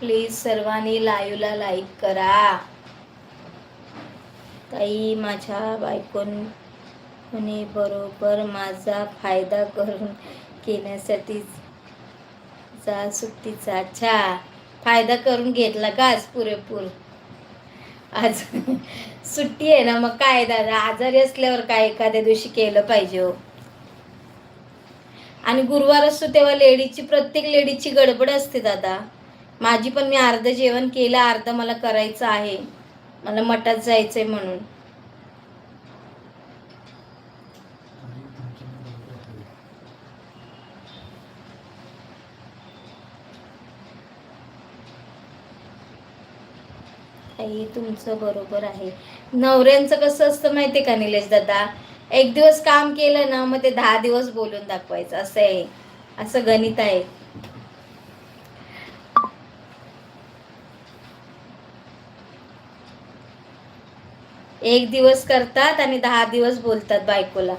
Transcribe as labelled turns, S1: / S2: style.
S1: Please सर्वांनी लाईव्हला like करा. ताई माझ्या बायकोने बरोबर माझा फायदा करून घेण्यासाठी जा सुट्टीचा. अच्छा, फायदा करून घेतला का आज पुरेपूर? आज सुट्टी आहे ना, मग काय दादा, आजारी असल्यावर काय एखाद्या दिवशी केलं पाहिजे हो. आणि गुरुवार असतो तेव्हा प्रत्येक लेडीची गडबड असते दादा. माझी पण, मी अर्ध जेवण केलं, अर्ध मला करायचं आहे. मला मठात जायचंय म्हणून. आई तुमचं बरोबर आहे. नवऱ्यांचं कसं असतं माहितीये का निलेश दादा, एक दिवस काम केलं ना, मग ते 10 दिवस बोलून दाखवायचं, असं आहे. असं गणित आहे. एक दिवस करतात आणि 10 दिवस बोलतात बायकोला.